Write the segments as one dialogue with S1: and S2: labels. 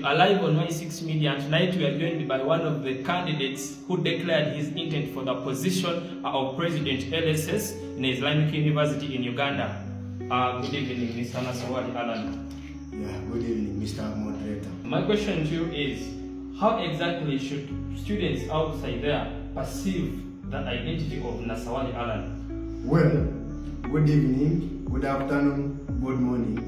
S1: are live on Y6 Media, and tonight we are joined by one of the candidates who declared his intent for the position of President LSS in Islamic University in Uganda. Good evening, Mr. Nasawali Alan.
S2: Yeah, good evening, Mr. Moderator.
S1: My question to you is, how exactly should students outside there perceive the identity of Nasawali Alan?
S2: Well, good evening, good afternoon, good morning,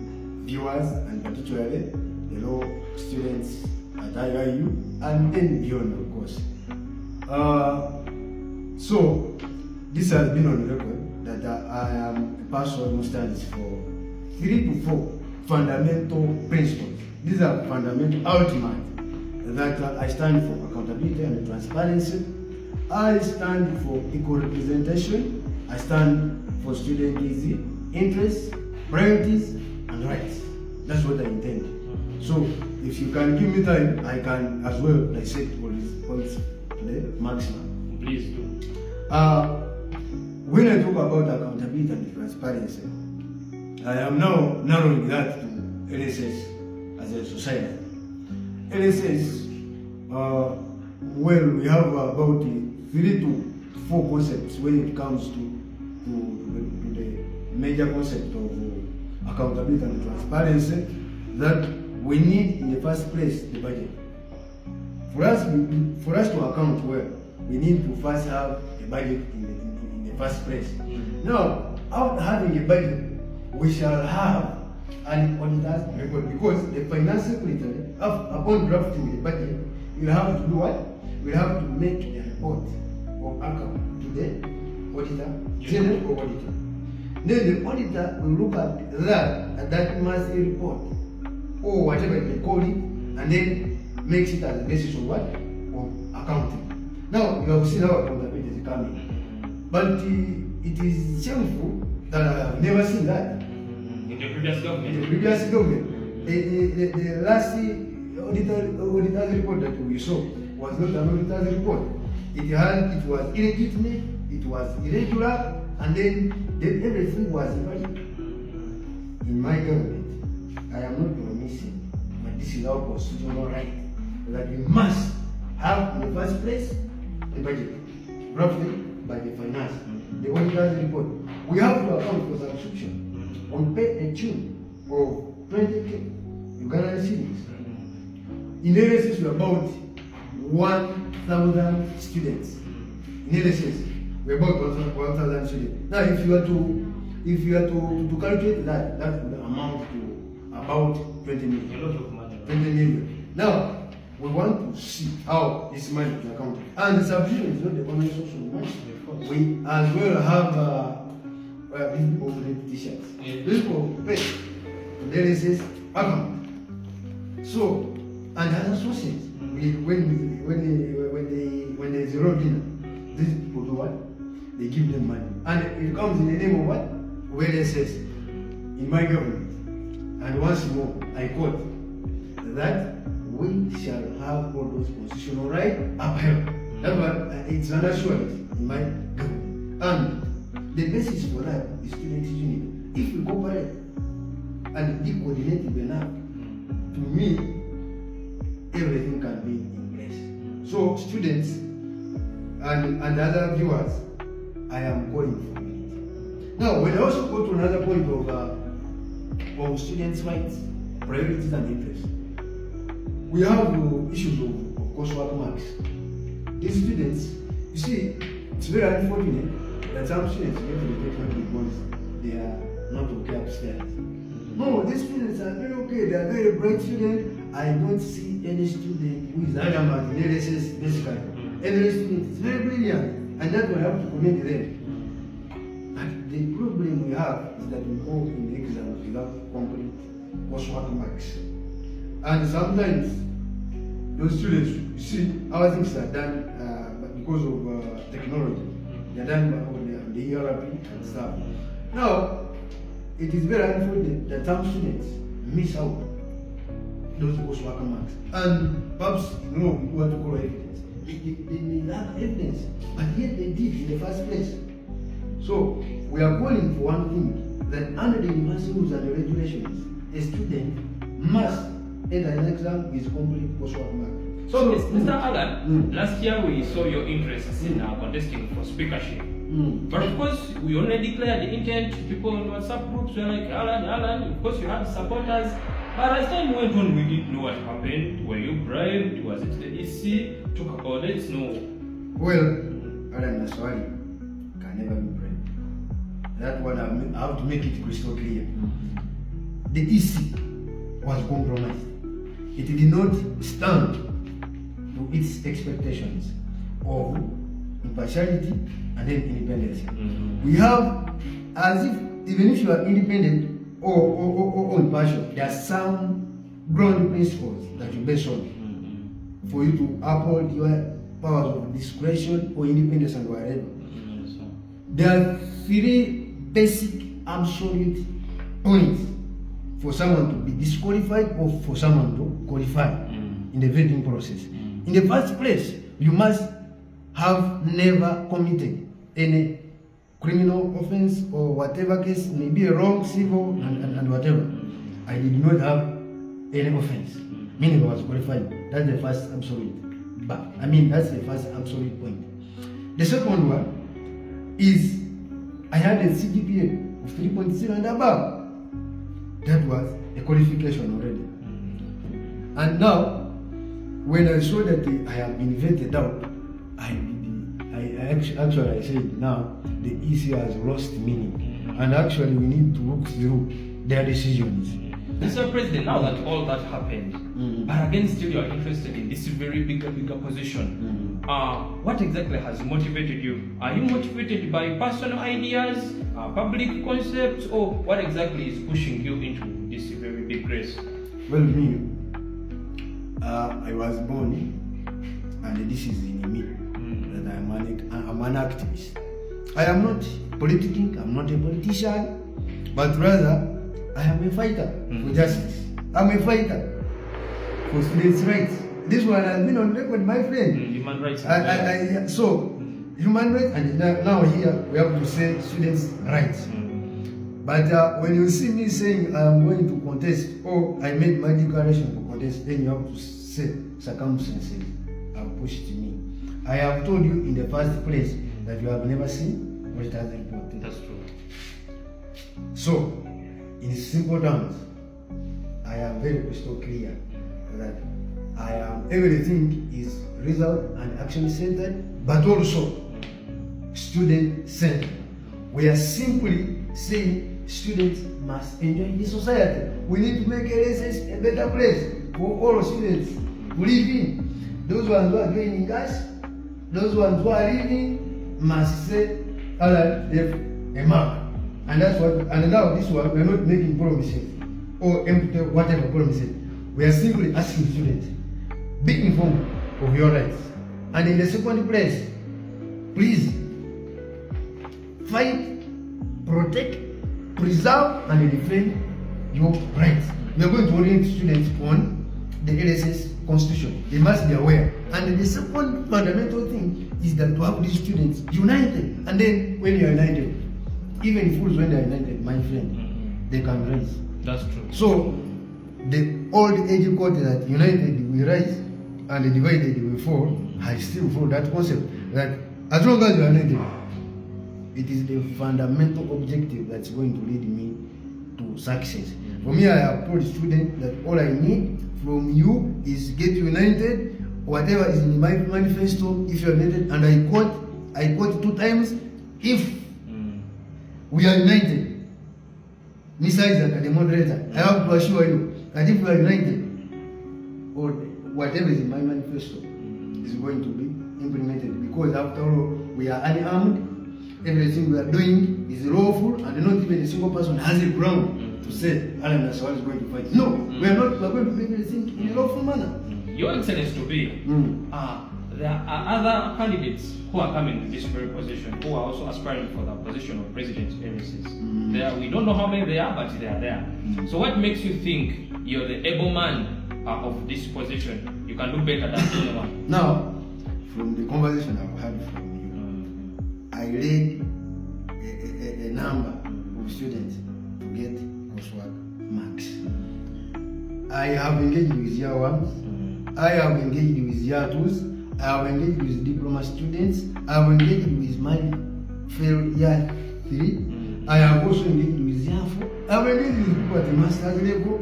S2: viewers, and particularly fellow students at IIU and then beyond, of course. So this has been on record that I am a person who stands for 3 to 4 fundamental principles. These are fundamental ultimate that I stand for accountability and transparency. I stand for equal representation. I stand for student interests, priorities, and rights. That's what I intend. So, if you can give me time, I can as well dissect all these points to the maximum.
S1: Please do.
S2: When I talk about accountability and transparency, I am now narrowing that to LSS as a society. LSS, well, we have about 3 to 4 concepts when it comes to the major concept of accountability and transparency that we need in the first place the budget. For us to account well, we need to first have a budget in the first place. Now, after having a budget, we shall have an auditor's report, because the finance secretary, upon drafting the budget, will have to do what? Will have to make a report of account to the auditor, general or auditor. Then the auditor will look at that monthly report, or whatever they call it, and then makes it as a basis of what? Of accounting. Now, you have seen how accountability is coming. But it is shameful that I have never seen that.
S1: In the previous government?
S2: In the previous government. The last auditor's report that we saw was not an auditor's report. It was illegitimate, it was irregular, and then everything was irregular. In my government, I am not promising, but this is our constitutional right, that we must have in the first place the budget, roughly by the finance, the auditor's report. We have to account for subscription. We pay a tune of 20K Ugandan cedis. In LSS, we are about 1,000 students. In LSS, we are about 1,000 students. Now, if you are to calculate that would amount to about 20 million.
S1: A lot of money.
S2: 20 million. Now, we want to see how this money is accounted. And the subscription is not the only source of money. We as well have these people who make t-shirts. These people pay. And then it says account. So, and as associates, when there's a road dinner, these people do what? They give them money. And it comes in the name of what? Where it says, in my government. And once more, I quote, that we shall have all those constitutional rights upheld. That's what it's an assurance in my government. And the basis for that is student unity. If we cooperate and be coordinated enough, to me, everything can be in place. So students and other viewers, I am calling for unity. Now, when I also go to another point of students' rights, priorities and interests, we have issues of coursework marks. These students, you see, it's very unfortunate that some students get rejected because they are not okay upstairs. No, these students are very okay, they are very bright students. I don't see any student who is adamant in LSS basically. Every student is very brilliant, and that will have to commend them. But the problem we have is that we go in the exams without complete coursework marks. And sometimes those students, you see, our things are done because of technology. They're done by the ERP and stuff. Now, it is very unfortunate that some students miss out those coursework marks. And perhaps, you know, what to call evidence. They may lack evidence, but yet they did in the first place. So, we are calling for one thing, that under the university rules and regulations, a student must enter an exam is complete coursework mark.
S1: So, Mr. Alan, last year we saw your interests in contesting for speakership. But of course, we only declared the intent. People in WhatsApp groups were like, Alan, of course you had supporters. But as time went on, we didn't know what happened. Were you bribed? Was it the EC? Talk about it? No.
S2: Well, Alan Naswali can never be bribed. That one I have to make it crystal clear. The EC was compromised. It did not stand to its expectations of impartiality and then independence. We have, as if even if you are independent or impartial, there are some ground principles that you base on for you to uphold your powers of discretion or independence and whatever. There are three basic absolute points for someone to be disqualified or for someone to qualify in the vetting process. In the first place, you must have never committed any criminal offense or whatever case, maybe a wrong, civil, and whatever. I did not have any offense, meaning I was qualified. That's the first absolute. That's the first absolute point. The second one is I had a CGPA of 3.0 and above. That was a qualification already. And now, when I saw that I have been vetted out, I said now the EC has lost meaning, and actually we need to look through their decisions.
S1: Mr. President, now that all that happened, but again still you are interested in this very bigger position, what exactly has motivated you? Are you motivated by personal ideas, public concepts, or what exactly is pushing you into this very big race?
S2: Well, me, I was born, and this is in me, that I'm an activist. I am not politicking, I'm not a politician, but rather I am a fighter for justice. I'm a fighter for students' rights. This one has been on record, my friend.
S1: Human rights.
S2: So, human rights, and now here we have to say students' rights. But when you see me saying I am going to contest, or I made my declaration to contest, then you have to say circumstances have pushed me. I have told you in the first place that you have never seen what it has important.
S1: That's true.
S2: So, in simple terms, I am very crystal clear that everything is result and action centered, but also student centered. We are simply saying students must enjoy the society. We need to make LSS a better place for all students to live in. Those ones who are joining us, those ones who are leaving must say, a mark. And that's what, and now this one, we're not making promises or empty whatever promises. We are simply asking students, be informed of your rights. And in the second place, please fight, protect, preserve, and defend your rights. We are going to orient students on the LSS Constitution. They must be aware. And the second fundamental thing is that to have these students united. And then when you are united, even fools when they are united, my friend, they can rise.
S1: That's true.
S2: So the old age quote that united we rise and divided we fall, I still follow that concept that as long as you are united, it is the fundamental objective that's going to lead me to success. For me, I have told students that all I need from you is get united, whatever is in my manifesto, if you are united, and I quote 2 times, if we are united, Mr. Isaac, the moderator, I have to assure you that if we are united, or whatever is in my manifesto is going to be implemented, because after all, we are unarmed. Everything we are doing is lawful, and not even a single person has a ground to say Alan Naswali is going to fight. No, we are not. We are going to do everything in a lawful manner.
S1: Your Excellency to be, there are other candidates who are coming to this very position, who are also aspiring for the position of President LSS. There, we don't know how many they are, but they are there. So what makes you think you're the able man of this position? You can do better than anyone.
S2: Now, from the conversation I've had from you, I read a number of students to get coursework marks. I have engaged with year 1s, I have engaged with year 2s, I have engaged with diploma students, I have engaged with my fellow year 3, I have also engaged with year 4, I have engaged with people at the master's level.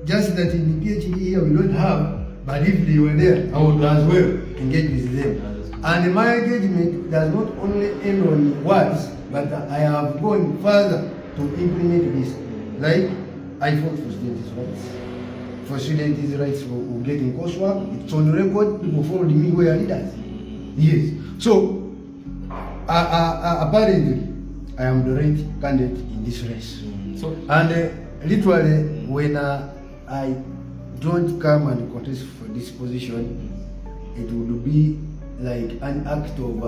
S2: Just that in the PhD here we don't have, but if they were there, I would as well engage with them. And my engagement does not only end on words, but I have gone further to implement this. Like, I fought for students' rights. For students' rights for getting coursework, it's on record, people followed me where leaders. Yes. So, apparently, I am the right candidate in this race. And literally, when I don't come and contest for this position, it would be like an act of,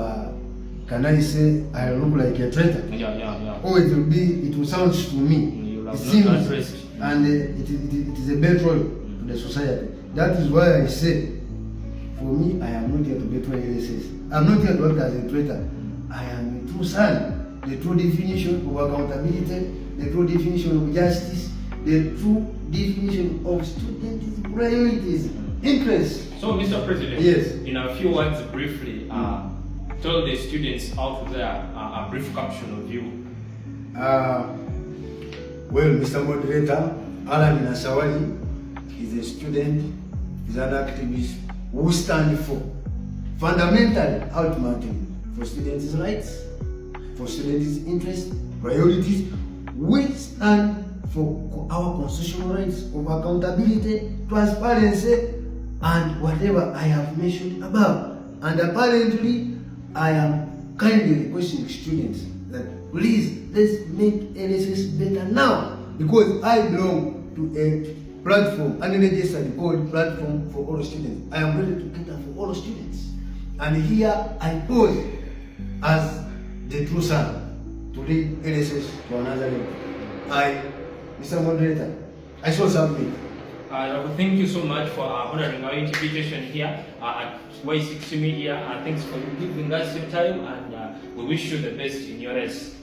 S2: can I say, I look like a traitor?
S1: Yeah.
S2: Or it will sound to me, it seems, and it is a betrayal to the society. That is why I say, for me, I am not here to betray LSS. I am not here to act as a traitor. I am a true son. The true definition of accountability, the true definition of justice, the true definition of students' priorities, interests.
S1: So, Mr. President,
S2: yes,
S1: in a few words, briefly, tell the students out there a brief caption of you.
S2: Well, Mr. Moderator, Alan Nasawali is a student, is an activist who stands for fundamentally, ultimately, for students' rights, for students' interests, priorities. We stand for our constitutional rights of accountability, transparency, and whatever I have mentioned above. And apparently, I am kindly requesting students that please let's make LSS better now, because I belong to a platform, an unregistered called Platform for All Students. I am ready to cater for all students. And here I pose as the true son to lead LSS to another level. Mr. Moderator, I shall submit.
S1: Thank you so much for honoring our invitation here at Y60 Media. Thanks for giving us your time, and we wish you the best in your race.